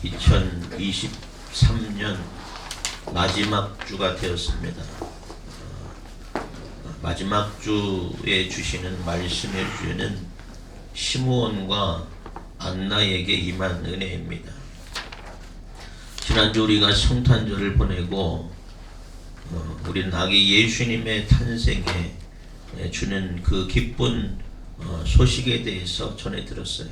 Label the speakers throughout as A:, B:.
A: 2023년 마지막 주가 되었습니다. 마지막 주에 주시는 말씀의 주제는 시므온과 안나에게 임한 은혜입니다. 지난주 우리가 성탄절을 보내고 우리 아기 예수님의 탄생에 주는 그 기쁜 소식에 대해서 전해 들었어요.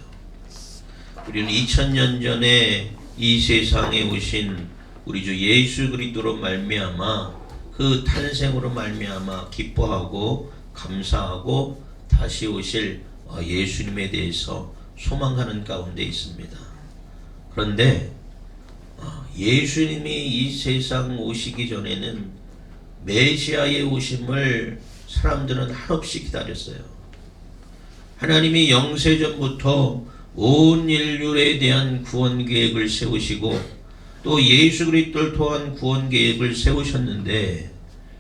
A: 우리는 2000년 전에 이 세상에 오신 우리 주 예수 그리스도로 말미암아 그 탄생으로 말미암아 기뻐하고 감사하고 다시 오실 예수님에 대해서 소망하는 가운데 있습니다. 그런데 예수님이 이 세상 오시기 전에는 메시아의 오심을 사람들은 한없이 기다렸어요. 하나님이 영세전부터 온 인류에 대한 구원 계획을 세우시고 또 예수 그리스도를 통한 구원 계획을 세우셨는데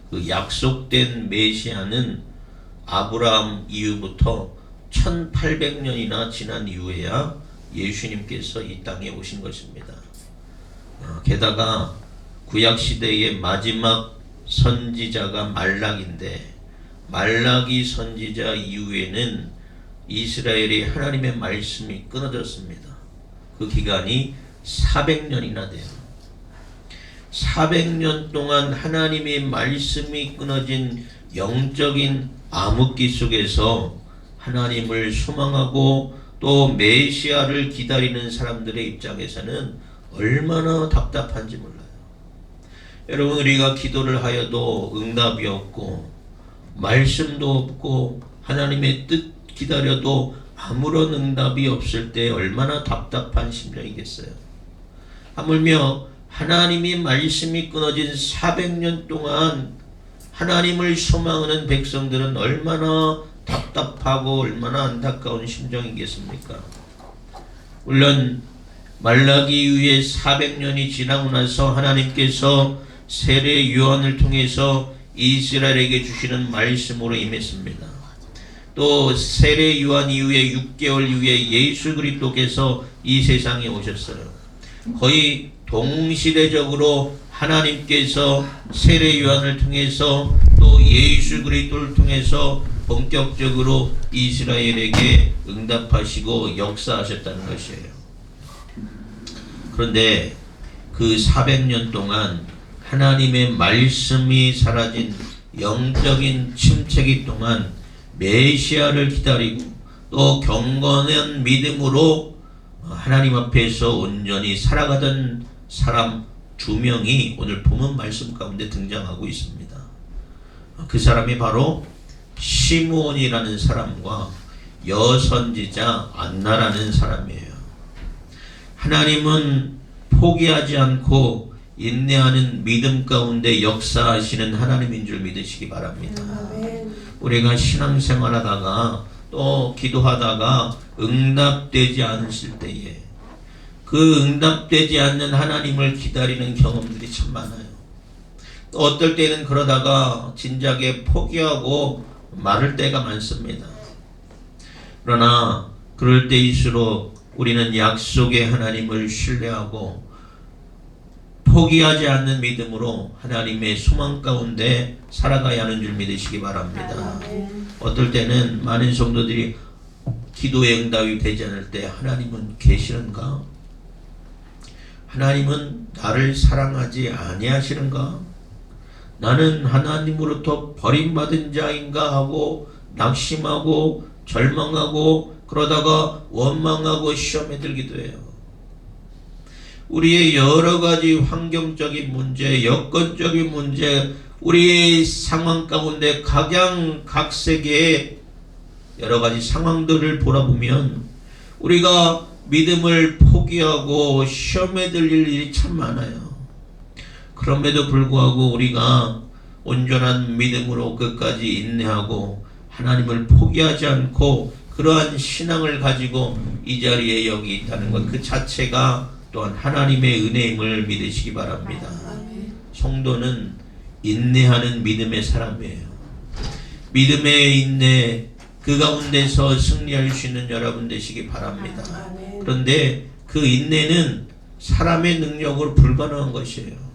A: 그 약속된 메시아는 아브라함 이후부터 1800년이나 지난 이후에야 예수님께서 이 땅에 오신 것입니다. 게다가 구약시대의 마지막 선지자가 말라기인데 말라기 선지자 이후에는 이스라엘의 하나님의 말씀이 끊어졌습니다. 그 기간이 400년이나 돼요. 400년 동안 하나님의 말씀이 끊어진 영적인 암흑기 속에서 하나님을 소망하고 또 메시아를 기다리는 사람들의 입장에서는 얼마나 답답한지 몰라요. 여러분, 우리가 기도를 하여도 응답이 없고 말씀도 없고 하나님의 뜻 기다려도 아무런 응답이 없을 때 얼마나 답답한 심정이겠어요. 하물며 하나님의 말씀이 끊어진 400년 동안 하나님을 소망하는 백성들은 얼마나 답답하고 얼마나 안타까운 심정이겠습니까? 물론 말라기 이후에 400년이 지나고 나서 하나님께서 세례 요한을 통해서 이스라엘에게 주시는 말씀으로 임했습니다. 또 세례 요한 이후에 6개월 이후에 예수 그리스도께서 이 세상에 오셨어요. 거의 동시대적으로 하나님께서 세례 요한을 통해서 또 예수 그리스도를 통해서 본격적으로 이스라엘에게 응답하시고 역사하셨다는 것이에요. 그런데 그 400년 동안 하나님의 말씀이 사라진 영적인 침체기 동안 메시아를 기다리고 또 경건한 믿음으로 하나님 앞에서 온전히 살아가던 사람 2명이 오늘 본문 말씀 가운데 등장하고 있습니다. 그 사람이 바로 시므온이라는 사람과 여선지자 안나라는 사람이에요. 하나님은 포기하지 않고 인내하는 믿음 가운데 역사하시는 하나님인 줄 믿으시기 바랍니다. 우리가 신앙생활하다가 또 기도하다가 응답되지 않으실 때에 그 응답되지 않는 하나님을 기다리는 경험들이 참 많아요. 또 어떨 때는 그러다가 진작에 포기하고 마를 때가 많습니다. 그러나 그럴 때일수록 우리는 약속의 하나님을 신뢰하고 포기하지 않는 믿음으로 하나님의 소망 가운데 살아가야 하는 줄 믿으시기 바랍니다. 어떨 때는 많은 성도들이 기도의 응답이 되지 않을 때 하나님은 계시는가? 하나님은 나를 사랑하지 아니하시는가? 나는 하나님으로부터 버림받은 자인가 하고 낙심하고 절망하고 그러다가 원망하고 시험에 들기도 해요. 우리의 여러 가지 환경적인 문제, 여건적인 문제, 우리의 상황 가운데 각양각색의 여러 가지 상황들을 돌아보면 우리가 믿음을 포기하고 시험에 들릴 일이 참 많아요. 그럼에도 불구하고 우리가 온전한 믿음으로 끝까지 인내하고 하나님을 포기하지 않고 그러한 신앙을 가지고 이 자리에 여기 있다는 것 그 자체가 또한 하나님의 은혜임을 믿으시기 바랍니다. 성도는 인내하는 믿음의 사람이에요. 믿음의 인내 그 가운데서 승리할 수 있는 여러분 되시기 바랍니다. 그런데 그 인내는 사람의 능력으로 불가능한 것이에요.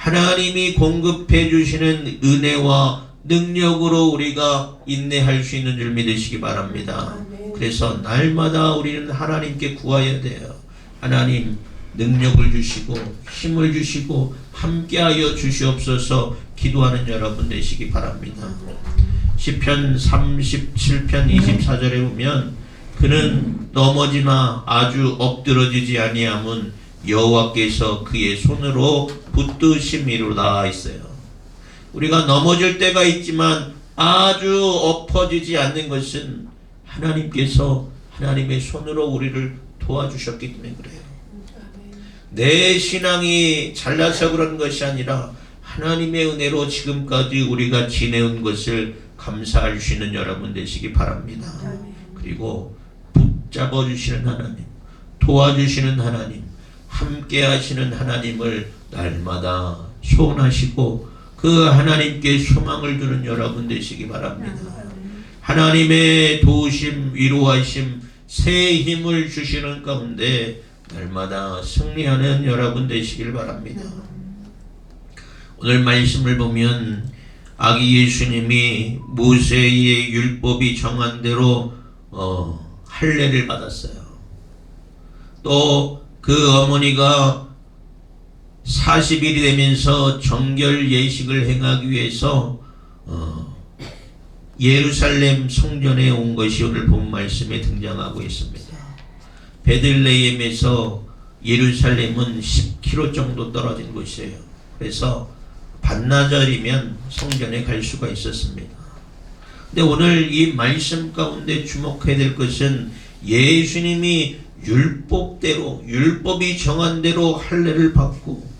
A: 하나님이 공급해 주시는 은혜와 능력으로 우리가 인내할 수 있는 줄 믿으시기 바랍니다. 그래서 날마다 우리는 하나님께 구해야 돼요. 하나님, 능력을 주시고 힘을 주시고 함께하여 주시옵소서 기도하는 여러분 되시기 바랍니다. 시편 37편 24절에 보면 그는 넘어지나 아주 엎드러지지 아니함은 여호와께서 그의 손으로 붙드심이로다 있어요. 우리가 넘어질 때가 있지만 아주 엎어지지 않는 것은 하나님께서 하나님의 손으로 우리를 도와주셨기 때문에 그래요. 내 신앙이 잘나서 그런 것이 아니라 하나님의 은혜로 지금까지 우리가 지내온 것을 감사할 수 있는 여러분 되시기 바랍니다. 그리고 붙잡아 주시는 하나님, 도와주시는 하나님, 함께 하시는 하나님을 날마다 소원하시고 그 하나님께 소망을 두는 여러분 되시기 바랍니다. 하나님의 도우심, 위로하심, 새 힘을 주시는 가운데 날마다 승리하는 여러분 되시길 바랍니다. 오늘 말씀을 보면 아기 예수님이 모세의 율법이 정한 대로 할례를 받았어요. 또 그 어머니가 40일이 되면서 정결 예식을 행하기 위해서 예루살렘 성전에 온 것이 오늘 본 말씀에 등장하고 있습니다. 베들레헴에서 예루살렘은 10km 정도 떨어진 곳이에요. 그래서 반나절이면 성전에 갈 수가 있었습니다. 근데 오늘 이 말씀 가운데 주목해야 될 것은 예수님이 율법대로, 율법이 정한 대로 할례를 받고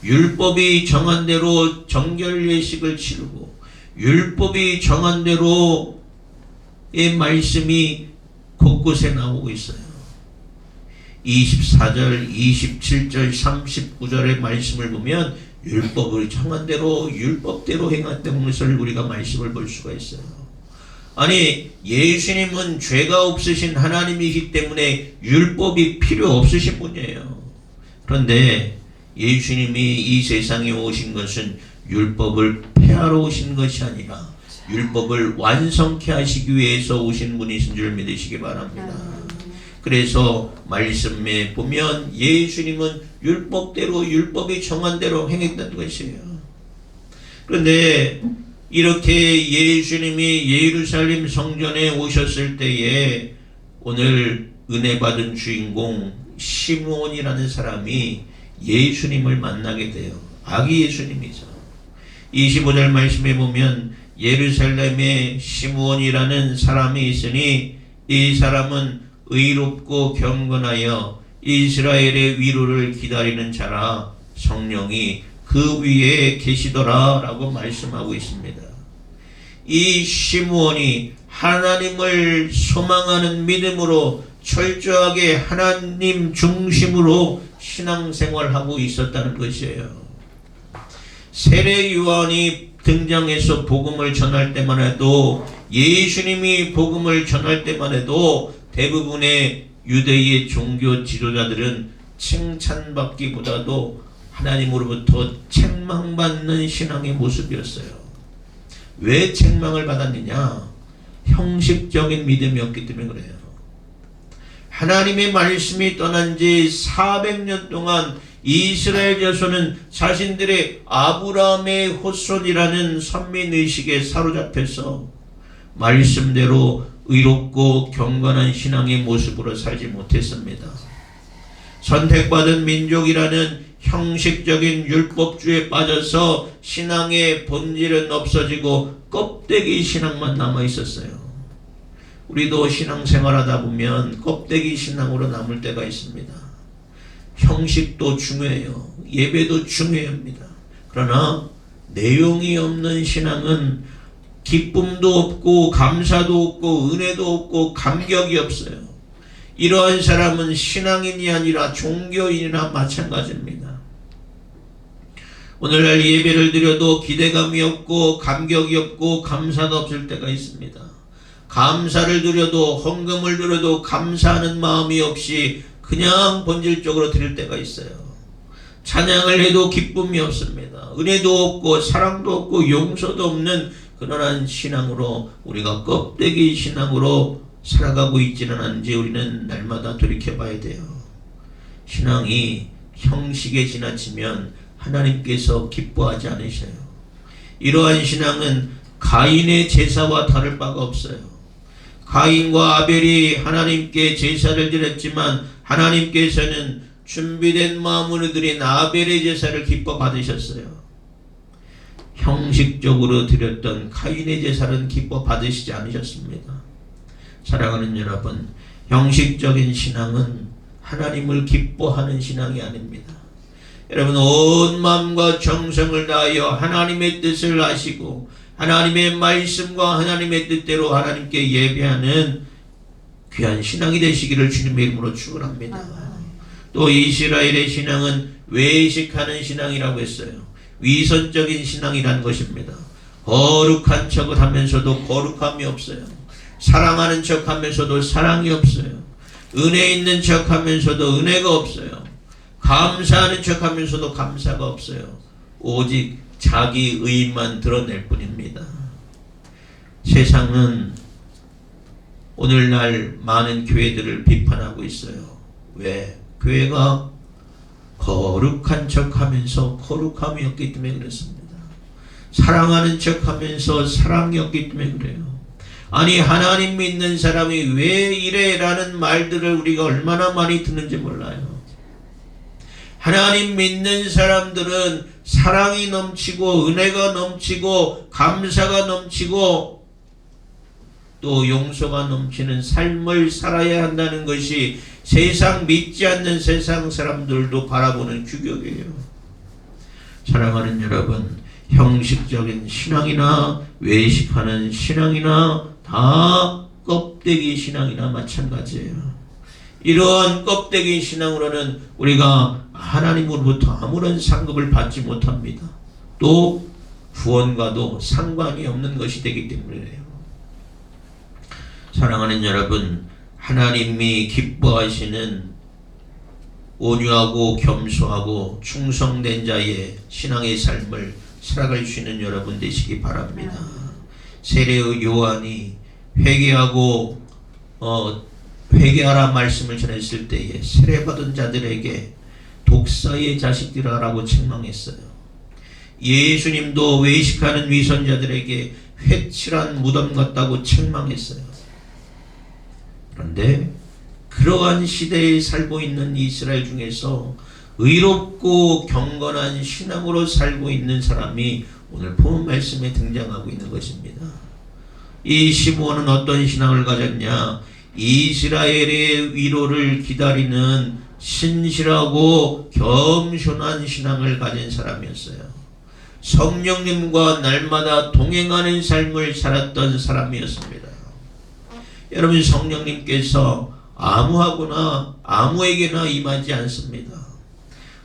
A: 율법이 정한 대로 정결 예식을 치르고 율법이 정한 대로의 말씀이 곳곳에 나오고 있어요. 24절, 27절, 39절의 말씀을 보면 율법을 정한 대로 율법대로 행했던 것을 우리가 말씀을 볼 수가 있어요. 아니, 예수님은 죄가 없으신 하나님이기 때문에 율법이 필요 없으신 분이에요. 그런데 예수님이 이 세상에 오신 것은 율법을 폐하러 오신 것이 아니라 율법을 완성케 하시기 위해서 오신 분이신 줄 믿으시기 바랍니다. 그래서 말씀에 보면 예수님은 율법대로 율법이 정한 대로 행했던 것이에요. 그런데 이렇게 예수님이 예루살렘 성전에 오셨을 때에 오늘 은혜 받은 주인공 시므온이라는 사람이 예수님을 만나게 돼요. 아기 예수님이죠. 25절 말씀에 보면 예루살렘에 시므온이라는 사람이 있으니 이 사람은 의롭고 경건하여 이스라엘의 위로를 기다리는 자라 성령이 그 위에 계시더라 라고 말씀하고 있습니다. 이 시므온이 하나님을 소망하는 믿음으로 철저하게 하나님 중심으로 신앙생활하고 있었다는 것이에요. 세례 요한이 등장해서 복음을 전할 때만 해도 예수님이 복음을 전할 때만 해도 대부분의 유대의 종교 지도자들은 칭찬받기보다도 하나님으로부터 책망받는 신앙의 모습이었어요. 왜 책망을 받았느냐? 형식적인 믿음이었기 때문에 그래요. 하나님의 말씀이 떠난 지 400년 동안 이스라엘 자손은 자신들의 아브라함의 후손이라는 선민의식에 사로잡혀서 말씀대로 의롭고 경건한 신앙의 모습으로 살지 못했습니다. 선택받은 민족이라는 형식적인 율법주의에 빠져서 신앙의 본질은 없어지고 껍데기 신앙만 남아 있었어요. 우리도 신앙생활하다 보면 껍데기 신앙으로 남을 때가 있습니다. 형식도 중요해요. 예배도 중요합니다. 그러나 내용이 없는 신앙은 기쁨도 없고 감사도 없고 은혜도 없고 감격이 없어요. 이러한 사람은 신앙인이 아니라 종교인이나 마찬가지입니다. 오늘날 예배를 드려도 기대감이 없고 감격이 없고 감사가 없을 때가 있습니다. 감사를 드려도 헌금을 드려도 감사하는 마음이 없이 그냥 본질적으로 드릴 때가 있어요. 찬양을 해도 기쁨이 없습니다. 은혜도 없고 사랑도 없고 용서도 없는 그러한 신앙으로 우리가 껍데기 신앙으로 살아가고 있지는 않은지 우리는 날마다 돌이켜봐야 돼요. 신앙이 형식에 지나치면 하나님께서 기뻐하지 않으셔요. 이러한 신앙은 가인의 제사와 다를 바가 없어요. 가인과 아벨이 하나님께 제사를 드렸지만 하나님께서는 준비된 마음으로 드린 아벨의 제사를 기뻐 받으셨어요. 형식적으로 드렸던 가인의 제사는 기뻐 받으시지 않으셨습니다. 사랑하는 여러분, 형식적인 신앙은 하나님을 기뻐하는 신앙이 아닙니다. 여러분, 온 마음과 정성을 다하여 하나님의 뜻을 아시고 하나님의 말씀과 하나님의 뜻대로 하나님께 예배하는 귀한 신앙이 되시기를 주님의 이름으로 축원합니다. 또 이스라엘의 신앙은 외식하는 신앙이라고 했어요. 위선적인 신앙이라는 것입니다. 거룩한 척을 하면서도 거룩함이 없어요. 사랑하는 척 하면서도 사랑이 없어요. 은혜 있는 척 하면서도 은혜가 없어요. 감사하는 척 하면서도 감사가 없어요. 오직 자기 의만 드러낼 뿐입니다. 세상은 오늘날 많은 교회들을 비판하고 있어요. 왜? 교회가 거룩한 척 하면서 거룩함이 없기 때문에 그렇습니다. 사랑하는 척 하면서 사랑이 없기 때문에 그래요. 아니, 하나님 믿는 사람이 왜 이래? 라는 말들을 우리가 얼마나 많이 듣는지 몰라요. 하나님 믿는 사람들은 사랑이 넘치고 은혜가 넘치고 감사가 넘치고 또 용서가 넘치는 삶을 살아야 한다는 것이 세상 믿지 않는 세상 사람들도 바라보는 규격이에요. 사랑하는 여러분, 형식적인 신앙이나 외식하는 신앙이나 다 껍데기 신앙이나 마찬가지예요. 이러한 껍데기 신앙으로는 우리가 하나님으로부터 아무런 상급을 받지 못합니다. 또 구원과도 상관이 없는 것이 되기 때문이에요. 사랑하는 여러분, 하나님이 기뻐하시는 온유하고 겸손하고 충성된 자의 신앙의 삶을 살아갈 수 있는 여러분 되시기 바랍니다. 세례의 요한이 회개하라 말씀을 전했을 때에 세례받은 자들에게 독사의 자식들아라고 책망했어요. 예수님도 외식하는 위선자들에게 회칠한 무덤 같다고 책망했어요. 그런데 그러한 시대에 살고 있는 이스라엘 중에서 의롭고 경건한 신앙으로 살고 있는 사람이 오늘 본 말씀에 등장하고 있는 것입니다. 이 시므온은 어떤 신앙을 가졌냐? 이스라엘의 위로를 기다리는 신실하고 겸손한 신앙을 가진 사람이었어요. 성령님과 날마다 동행하는 삶을 살았던 사람이었습니다. 여러분, 성령님께서 아무하거나 아무에게나 임하지 않습니다.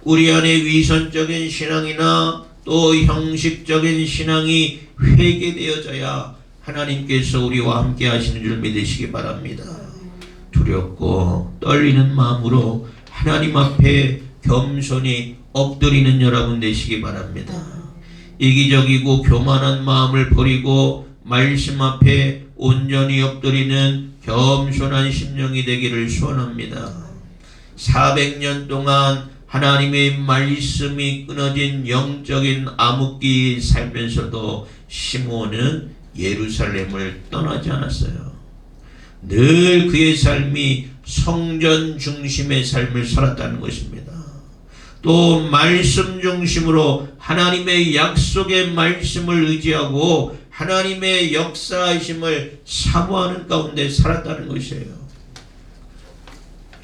A: 우리 안에 위선적인 신앙이나 또 형식적인 신앙이 회개되어져야 하나님께서 우리와 함께 하시는 줄 믿으시기 바랍니다. 두렵고 떨리는 마음으로 하나님 앞에 겸손히 엎드리는 여러분 되시기 바랍니다. 이기적이고 교만한 마음을 버리고 말씀 앞에 온전히 엎드리는 겸손한 심령이 되기를 소원합니다. 400년 동안 하나님의 말씀이 끊어진 영적인 암흑기에 살면서도 시므온은 예루살렘을 떠나지 않았어요. 늘 그의 삶이 성전 중심의 삶을 살았다는 것입니다. 또 말씀 중심으로 하나님의 약속의 말씀을 의지하고 하나님의 역사하심을 사모하는 가운데 살았다는 것이에요.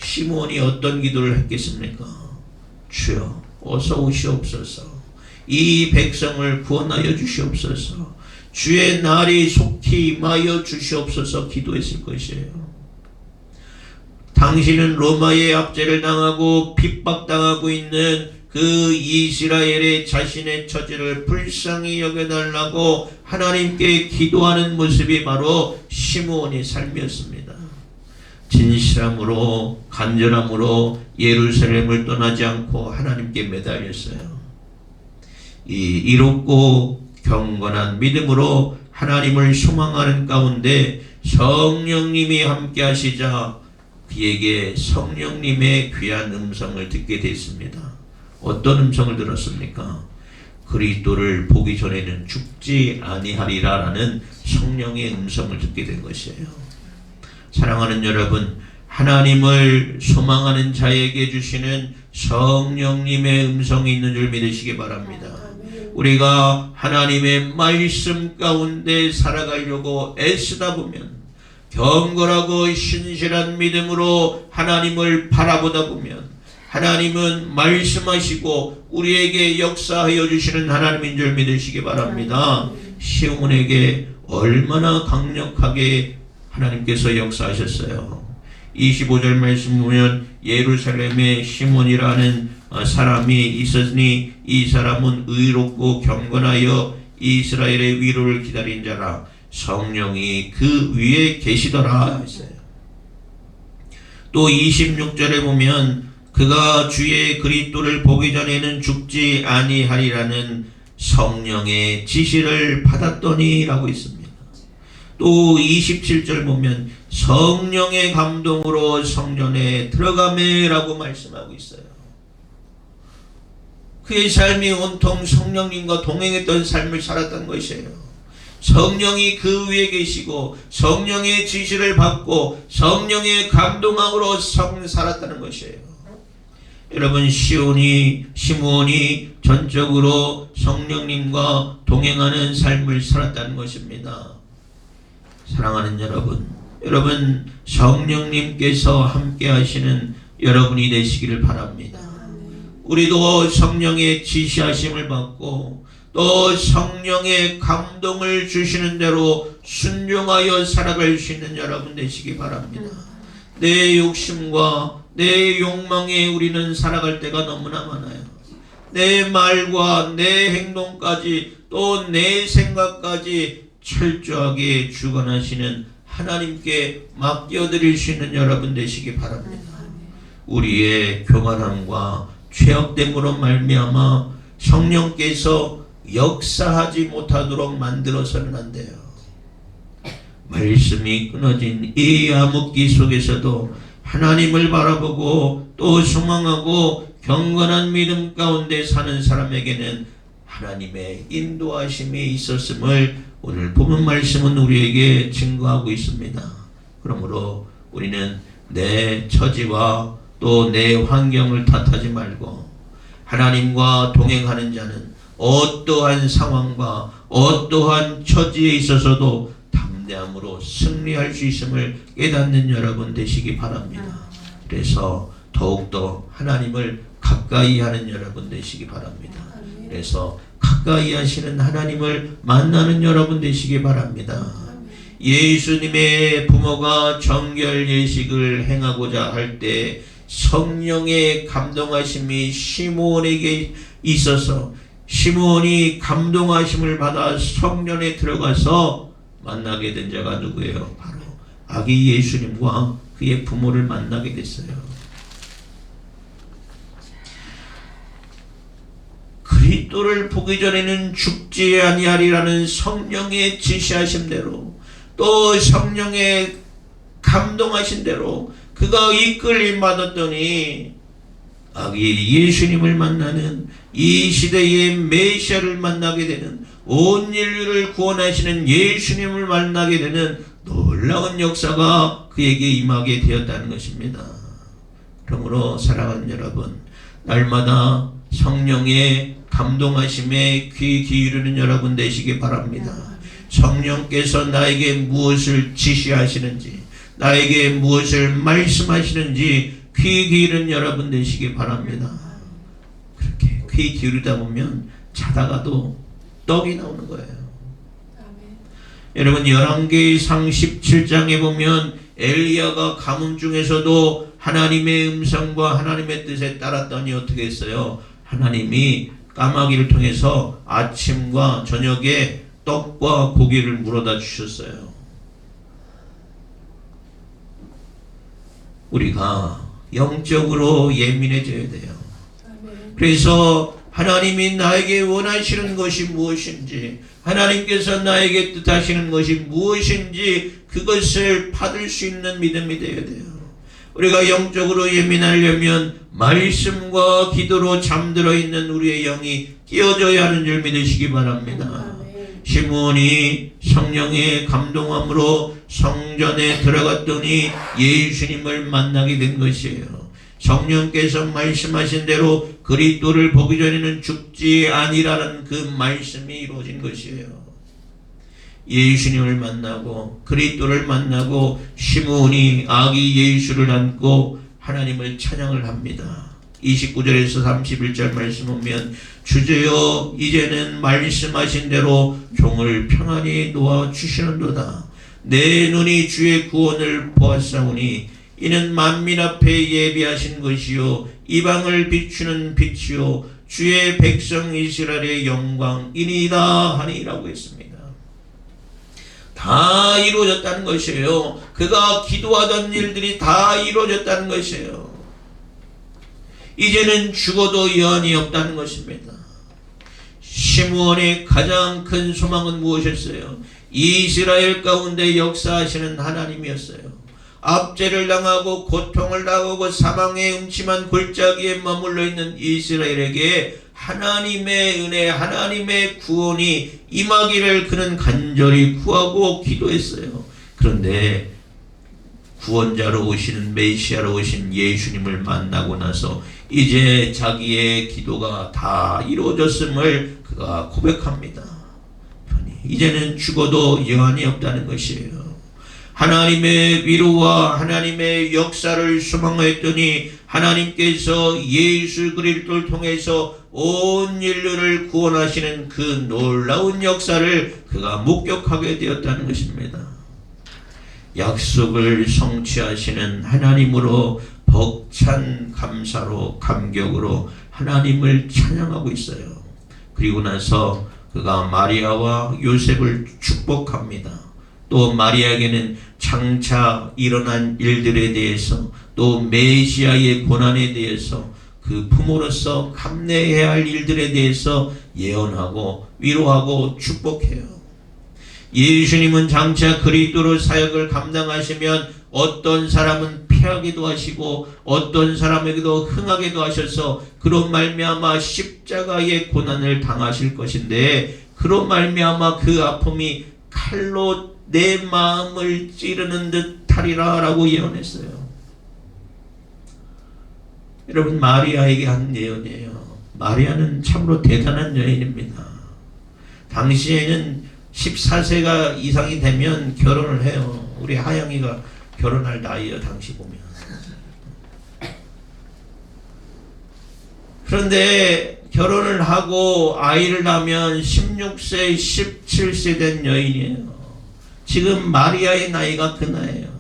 A: 시므온이 어떤 기도를 했겠습니까? 주여, 어서 오시옵소서. 이 백성을 구원하여 주시옵소서. 주의 날이 속히 임하여 주시옵소서 기도했을 것이에요. 당신은 로마의 압제를 당하고 핍박당하고 있는 그 이스라엘의 자신의 처지를 불쌍히 여겨달라고 하나님께 기도하는 모습이 바로 시므온의 삶이었습니다. 진실함으로 간절함으로 예루살렘을 떠나지 않고 하나님께 매달렸어요. 이 이롭고 경건한 믿음으로 하나님을 소망하는 가운데 성령님이 함께 하시자 그에게 성령님의 귀한 음성을 듣게 됐습니다. 어떤 음성을 들었습니까? 그리스도를 보기 전에는 죽지 아니하리라라는 성령의 음성을 듣게 된 것이에요. 사랑하는 여러분, 하나님을 소망하는 자에게 주시는 성령님의 음성이 있는 줄 믿으시기 바랍니다. 우리가 하나님의 말씀 가운데 살아가려고 애쓰다 보면, 경건하고 신실한 믿음으로 하나님을 바라보다 보면 하나님은 말씀하시고 우리에게 역사하여 주시는 하나님인 줄 믿으시기 바랍니다. 시몬에게 얼마나 강력하게 하나님께서 역사하셨어요. 25절 말씀 보면 예루살렘에 시몬이라는 사람이 있었으니 이 사람은 의롭고 경건하여 이스라엘의 위로를 기다린 자라 성령이 그 위에 계시더라 했어요. 또 26절에 보면 그가 주의 그리스도를 보기 전에는 죽지 아니하리라는 성령의 지시를 받았더니 라고 있습니다. 또 27절 보면 성령의 감동으로 성전에 들어가매 라고 말씀하고 있어요. 그의 삶이 온통 성령님과 동행했던 삶을 살았던 것이에요. 성령이 그 위에 계시고 성령의 지시를 받고 성령의 감동함으로 살았다는 것이에요. 여러분, 시몬이 전적으로 성령님과 동행하는 삶을 살았다는 것입니다. 사랑하는 여러분 성령님께서 함께 하시는 여러분이 되시기를 바랍니다. 우리도 성령의 지시하심을 받고 또 성령의 감동을 주시는 대로 순종하여 살아갈 수 있는 여러분 되시기 바랍니다. 내 욕심과 내 욕망에 우리는 살아갈 때가 너무나 많아요. 내 말과 내 행동까지 또 내 생각까지 철저하게 주관하시는 하나님께 맡겨드릴 수 있는 여러분 되시기 바랍니다. 우리의 교만함과 죄악됨으로 말미암아 성령께서 역사하지 못하도록 만들어서는 안 돼요. 말씀이 끊어진 이 암흑기 속에서도 하나님을 바라보고 또 소망하고 경건한 믿음 가운데 사는 사람에게는 하나님의 인도하심이 있었음을 오늘 본문 말씀은 우리에게 증거하고 있습니다. 그러므로 우리는 내 처지와 또 내 환경을 탓하지 말고 하나님과 동행하는 자는 어떠한 상황과 어떠한 처지에 있어서도 담대함으로 승리할 수 있음을 깨닫는 여러분 되시기 바랍니다. 그래서 더욱더 하나님을 가까이 하는 여러분 되시기 바랍니다. 그래서 가까이 하시는 하나님을 만나는 여러분 되시기 바랍니다. 예수님의 부모가 정결 예식을 행하고자 할 때 성령의 감동하심이 시몬에게 있어서 시몬이 감동하심을 받아 성전에 들어가서 만나게 된 자가 누구예요? 바로 아기 예수님과 그의 부모를 만나게 됐어요. 그리스도를 보기 전에는 죽지 아니하리라는 성령의 지시하심대로 또 성령의 감동하신 대로 그가 이끌림 받았더니 아기 예수님을 만나는 이 시대의 메시아를 만나게 되는 온 인류를 구원하시는 예수님을 만나게 되는 놀라운 역사가 그에게 임하게 되었다는 것입니다. 그러므로 사랑하는 여러분, 날마다 성령의 감동하심에 귀 기울이는 여러분 되시기 바랍니다. 성령께서 나에게 무엇을 지시하시는지, 나에게 무엇을 말씀하시는지 귀 기울이는 여러분 되시기 바랍니다. 그렇게 귀 기울이다 보면 자다가도 떡이 나오는 거예요. 아멘. 여러분, 열왕기상 17장에 보면 엘리야가 가뭄 중에서도 하나님의 음성과 하나님의 뜻에 따랐더니 어떻게 했어요? 하나님이 까마귀를 통해서 아침과 저녁에 떡과 고기를 물어다 주셨어요. 우리가 영적으로 예민해져야 돼요.
B: 아멘.
A: 그래서 하나님이 나에게 원하시는 것이 무엇인지, 하나님께서 나에게 뜻하시는 것이 무엇인지 그것을 받을 수 있는 믿음이 되어야 돼요. 우리가 영적으로 예민하려면 말씀과 기도로 잠들어 있는 우리의 영이 깨어져야 하는 줄 믿으시기 바랍니다.
B: 아멘.
A: 시므온이 성령의 감동함으로 성전에 들어갔더니 예수님을 만나게 된 것이에요. 성령께서 말씀하신 대로 그리스도를 보기 전에는 죽지 아니라는 그 말씀이 이루어진 것이에요. 예수님을 만나고 그리스도를 만나고 시므온이 아기 예수를 안고 하나님을 찬양을 합니다. 29절에서 31절 말씀 보면 주제여 이제는 말씀하신 대로 종을 평안히 놓아 주시는도다. 내 눈이 주의 구원을 보았사오니 이는 만민 앞에 예비하신 것이요 이방을 비추는 빛이요 주의 백성 이스라엘의 영광이니이다 하니라고 했습니다. 다 이루어졌다는 것이에요. 그가 기도하던 일들이 다 이루어졌다는 것이에요. 이제는 죽어도 여한이 없다는 것입니다. 시므온의 가장 큰 소망은 무엇이었어요? 이스라엘 가운데 역사하시는 하나님이었어요. 압제를 당하고 고통을 당하고 사망의 음침한 골짜기에 머물러 있는 이스라엘에게 하나님의 은혜, 하나님의 구원이 임하기를 그는 간절히 구하고 기도했어요. 그런데 구원자로 오시는 메시아로 오신 예수님을 만나고 나서 이제 자기의 기도가 다 이루어졌음을 그가 고백합니다. 이제는 죽어도 여한이 없다는 것이에요. 하나님의 위로와 하나님의 역사를 소망했더니 하나님께서 예수 그리스도를 통해서 온 인류를 구원하시는 그 놀라운 역사를 그가 목격하게 되었다는 것입니다. 약속을 성취하시는 하나님으로 벅찬 감사로 감격으로 하나님을 찬양하고 있어요. 그리고 나서 그가 마리아와 요셉을 축복합니다. 또 마리아에게는 장차 일어난 일들에 대해서 또 메시아의 고난에 대해서 그 부모로서 감내해야 할 일들에 대해서 예언하고 위로하고 축복해요. 예수님은 장차 그리스도로 사역을 감당하시면 어떤 사람은 패하기도 하시고 어떤 사람에게도 흥하게도 하셔서 그로 말미암아 십자가의 고난을 당하실 것인데 그로 말미암아 그 아픔이 칼로 내 마음을 찌르는 듯하리라 라고 예언했어요. 여러분 마리아에게 한 예언이에요. 마리아는 참으로 대단한 여인입니다. 당시에는 14세가 이상이 되면 결혼을 해요. 우리 하영이가 결혼할 나이예요. 당시 보면. 그런데 결혼을 하고 아이를 낳으면 16세, 17세 된 여인이에요. 지금 마리아의 나이가 그 나이에요.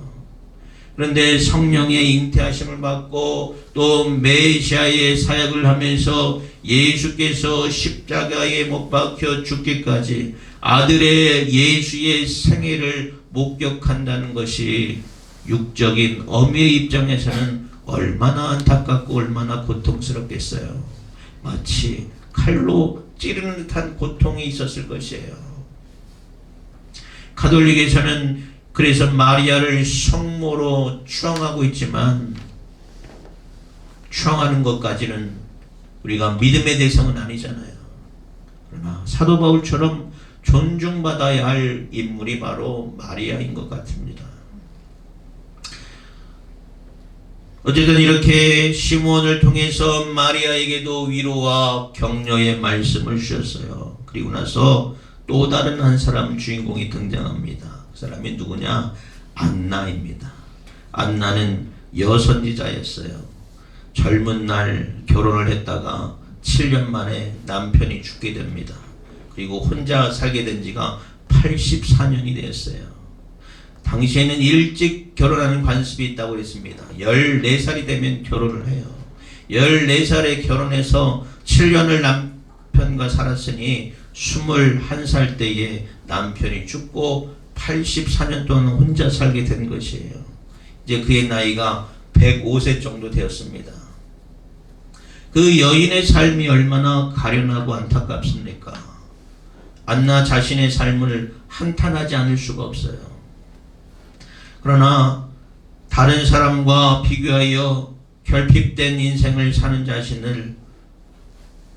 A: 그런데 성령의 잉태하심을 받고 또 메시아의 사역을 하면서 예수께서 십자가에 못 박혀 죽기까지 아들의 예수의 생애를 목격한다는 것이 육적인 어미의 입장에서는 얼마나 안타깝고 얼마나 고통스럽겠어요. 마치 칼로 찌르는 듯한 고통이 있었을 것이에요. 가톨릭에서는 그래서 마리아를 성모로 추앙하고 있지만 추앙하는 것까지는 우리가 믿음의 대상은 아니잖아요. 그러나 사도 바울처럼 존중받아야 할 인물이 바로 마리아인 것 같습니다. 어쨌든 이렇게 시므온을 통해서 마리아에게도 위로와 격려의 말씀을 주셨어요. 그리고 나서 또 다른 한 사람 주인공이 등장합니다. 그 사람이 누구냐? 안나입니다. 안나는 여선지자였어요. 젊은 날 결혼을 했다가 7년 만에 남편이 죽게 됩니다. 그리고 혼자 살게 된 지가 84년이 되었어요. 당시에는 일찍 결혼하는 관습이 있다고 했습니다. 14살이 되면 결혼을 해요. 14살에 결혼해서 7년을 남편과 살았으니 21살 때에 남편이 죽고 84년 동안 혼자 살게 된 것이에요. 이제 그의 나이가 105세 정도 되었습니다. 그 여인의 삶이 얼마나 가련하고 안타깝습니까? 안나 자신의 삶을 한탄하지 않을 수가 없어요. 그러나 다른 사람과 비교하여 결핍된 인생을 사는 자신을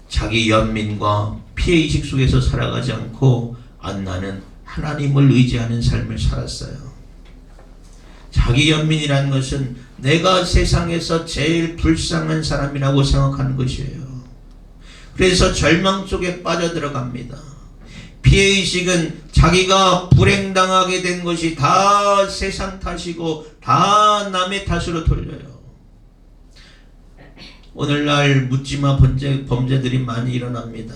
A: 자기 연민과 피해의식 속에서 살아가지 않고 안나는 하나님을 의지하는 삶을 살았어요. 자기 연민이라는 것은 내가 세상에서 제일 불쌍한 사람이라고 생각하는 것이에요. 그래서 절망 속에 빠져들어갑니다. 피해의식은 자기가 불행당하게 된 것이 다 세상 탓이고 다 남의 탓으로 돌려요. 오늘날 묻지마 범죄들이 많이 일어납니다.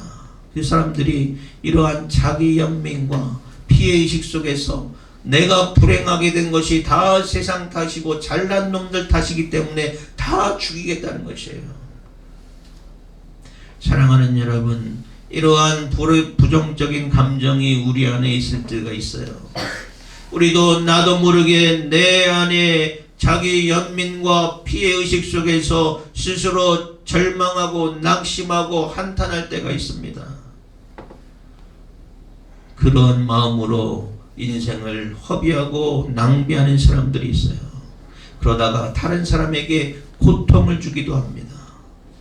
A: 그 사람들이 이러한 자기 연민과 피해의식 속에서 내가 불행하게 된 것이 다 세상 탓이고 잘난 놈들 탓이기 때문에 다 죽이겠다는 것이에요. 사랑하는 여러분, 이러한 부정적인 감정이 우리 안에 있을 때가 있어요. 우리도 나도 모르게 내 안에 자기 연민과 피해의식 속에서 스스로 절망하고 낙심하고 한탄할 때가 있습니다. 그런 마음으로 인생을 허비하고 낭비하는 사람들이 있어요. 그러다가 다른 사람에게 고통을 주기도 합니다.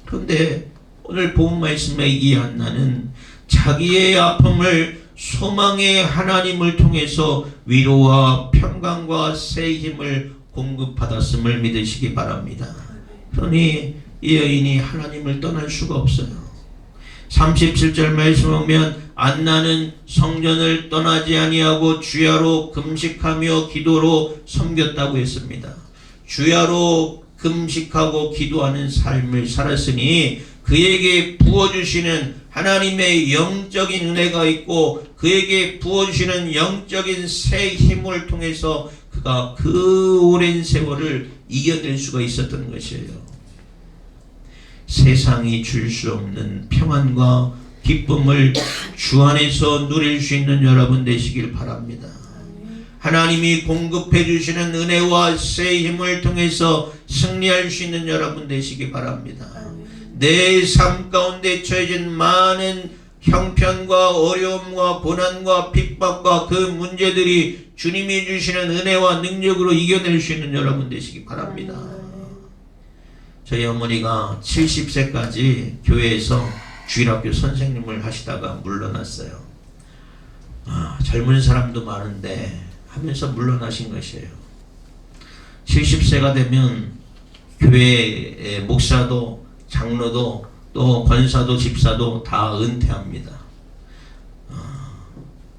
A: 그런데 오늘 본 말씀의 이 안나는 자기의 아픔을 소망의 하나님을 통해서 위로와 평강과 새 힘을 공급받았음을 믿으시기 바랍니다. 그러니 이 여인이 하나님을 떠날 수가 없어요. 37절 말씀 보면 안나는 성전을 떠나지 아니하고 주야로 금식하며 기도로 섬겼다고 했습니다. 주야로 금식하고 기도하는 삶을 살았으니 그에게 부어주시는 하나님의 영적인 은혜가 있고 그에게 부어주시는 영적인 새 힘을 통해서 그가 그 오랜 세월을 이겨낼 수가 있었던 것이에요. 세상이 줄 수 없는 평안과 기쁨을 주 안에서 누릴 수 있는 여러분 되시길 바랍니다. 하나님이 공급해 주시는 은혜와 새 힘을 통해서 승리할 수 있는 여러분 되시기 바랍니다. 내 삶 가운데 처해진 많은 형편과 어려움과 고난과 핍박과 그 문제들이 주님이 주시는 은혜와 능력으로 이겨낼 수 있는 여러분 되시기 바랍니다. 저희 어머니가 70세까지 교회에서 주일학교 선생님을 하시다가 물러났어요. 젊은 사람도 많은데 하면서 물러나신 것이에요. 70세가 되면 교회의 목사도 장로도 또 권사도 집사도 다 은퇴합니다.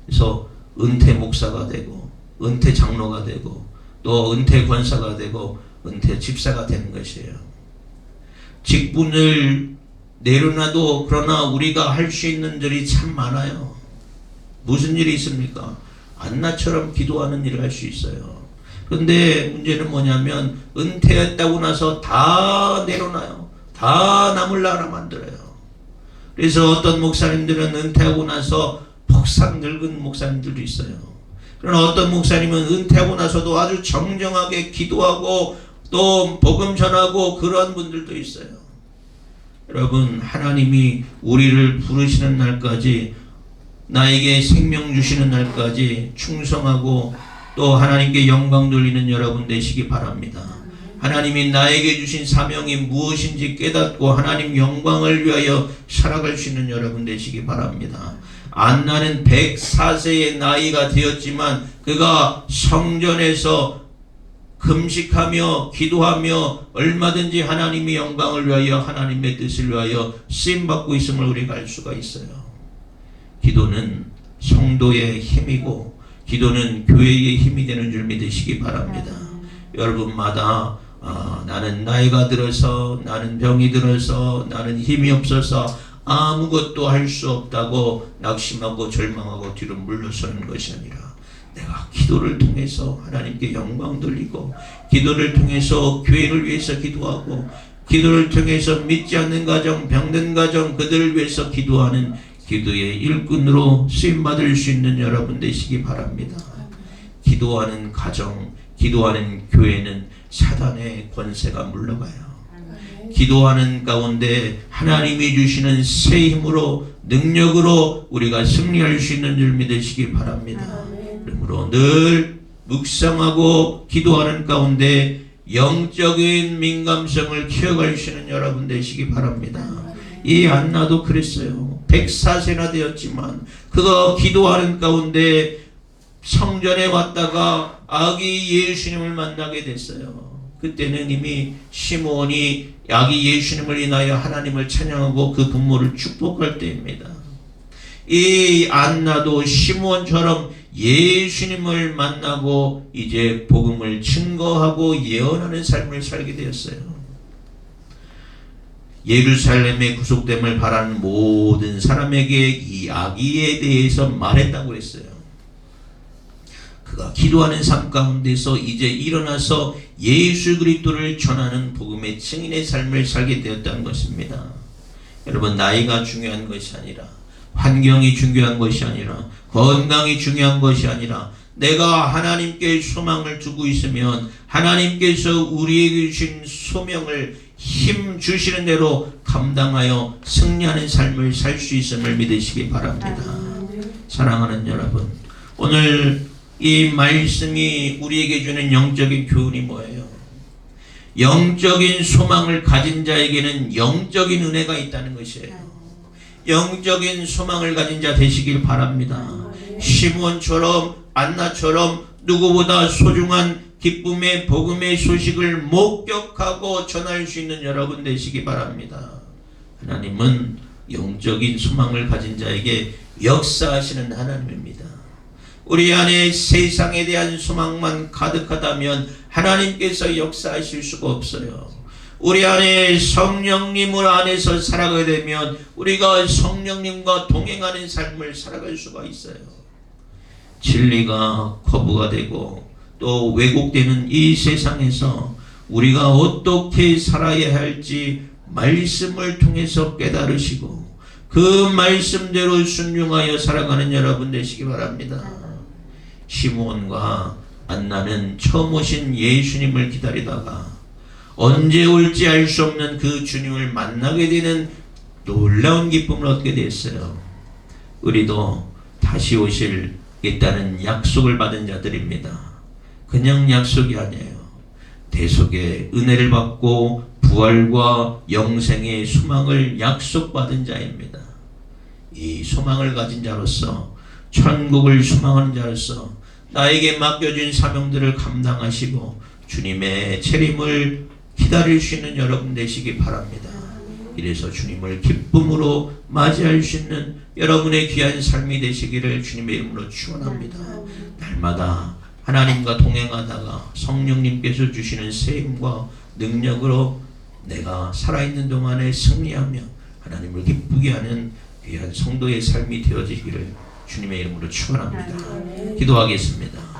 A: 그래서 은퇴 목사가 되고 은퇴 장로가 되고 또 은퇴 권사가 되고 은퇴 집사가 되는 것이에요. 직분을 내려놔도 그러나 우리가 할 수 있는 일이 참 많아요. 무슨 일이 있습니까? 안나처럼 기도하는 일을 할 수 있어요. 그런데 문제는 뭐냐면 은퇴했다고 나서 다 내려놔요. 다 남을 나라 만들어요. 그래서 어떤 목사님들은 은퇴하고 나서 폭삭 늙은 목사님들도 있어요. 그러나 어떤 목사님은 은퇴하고 나서도 아주 정정하게 기도하고 또 복음 전하고 그런 분들도 있어요. 여러분, 하나님이 우리를 부르시는 날까지, 나에게 생명 주시는 날까지 충성하고 또 하나님께 영광 돌리는 여러분 되시기 바랍니다. 하나님이 나에게 주신 사명이 무엇인지 깨닫고 하나님 영광을 위하여 살아갈 수 있는 여러분 되시기 바랍니다. 안나는 104세의 나이가 되었지만 그가 성전에서 금식하며 기도하며 얼마든지 하나님의 영광을 위하여 하나님의 뜻을 위하여 쓰임받고 있음을 우리가 알 수가 있어요. 기도는 성도의 힘이고 기도는 교회의 힘이 되는 줄 믿으시기 바랍니다. 여러분마다 나는 나이가 들어서, 나는 병이 들어서, 나는 힘이 없어서 아무것도 할 수 없다고 낙심하고 절망하고 뒤로 물러서는 것이 아니라 내가 기도를 통해서 하나님께 영광 돌리고 기도를 통해서 교회를 위해서 기도하고 기도를 통해서 믿지 않는 가정, 병든 가정 그들을 위해서 기도하는 기도의 일꾼으로 쓰임받을 수 있는 여러분 되시기 바랍니다. 기도하는 가정, 기도하는 교회는 사단의 권세가 물러가요. 기도하는 가운데 하나님이 주시는 새 힘으로 능력으로 우리가 승리할 수 있는 줄 믿으시기 바랍니다. 그러므로 늘 묵상하고 기도하는 가운데 영적인 민감성을 키워갈 수 있는 여러분 되시기 바랍니다. 이 안나도 그랬어요. 104세나 되었지만 그가 기도하는 가운데 성전에 왔다가 아기 예수님을 만나게 됐어요. 그때는 이미 시므온이 아기 예수님을 인하여 하나님을 찬양하고 그 부모를 축복할 때입니다. 이 안나도 시므온처럼 예수님을 만나고 이제 복음을 증거하고 예언하는 삶을 살게 되었어요. 예루살렘의 구속됨을 바라는 모든 사람에게 이 아기에 대해서 말했다고 했어요. 그가 기도하는 삶 가운데서 이제 일어나서 예수 그리스도를 전하는 복음의 증인의 삶을 살게 되었다는 것입니다. 여러분, 나이가 중요한 것이 아니라, 환경이 중요한 것이 아니라, 건강이 중요한 것이 아니라, 내가 하나님께 소망을 두고 있으면 하나님께서 우리에게 주신 소명을 힘 주시는 대로 감당하여 승리하는 삶을 살 수 있음을 믿으시기 바랍니다. 사랑하는 여러분, 오늘 이 말씀이 우리에게 주는 영적인 교훈이 뭐예요? 영적인 소망을 가진 자에게는 영적인 은혜가 있다는 것이에요. 영적인 소망을 가진 자 되시길 바랍니다. 시므온처럼 안나처럼 누구보다 소중한 기쁨의 복음의 소식을 목격하고 전할 수 있는 여러분 되시기 바랍니다. 하나님은 영적인 소망을 가진 자에게 역사하시는 하나님입니다. 우리 안에 세상에 대한 소망만 가득하다면 하나님께서 역사하실 수가 없어요. 우리 안에 성령님을 안에서 살아가게 되면 우리가 성령님과 동행하는 삶을 살아갈 수가 있어요. 진리가 거부가 되고 또 왜곡되는 이 세상에서 우리가 어떻게 살아야 할지 말씀을 통해서 깨달으시고 그 말씀대로 순종하여 살아가는 여러분 되시기 바랍니다. 시므온과 안나는 처음 오신 예수님을 기다리다가 언제 올지 알 수 없는 그 주님을 만나게 되는 놀라운 기쁨을 얻게 됐어요. 우리도 다시 오실겠다는 약속을 받은 자들입니다. 그냥 약속이 아니에요. 대속의 은혜를 받고 부활과 영생의 소망을 약속받은 자입니다. 이 소망을 가진 자로서, 천국을 소망하는 자로서 나에게 맡겨진 사명들을 감당하시고 주님의 재림을 기다릴 수 있는 여러분 되시기 바랍니다. 이래서 주님을 기쁨으로 맞이할 수 있는 여러분의 귀한 삶이 되시기를 주님의 이름으로 축원합니다. 날마다 하나님과 동행하다가 성령님께서 주시는 세임과 능력으로 내가 살아있는 동안에 승리하며 하나님을 기쁘게 하는 귀한 성도의 삶이 되어지기를 주님의 이름으로 축원합니다. 기도하겠습니다.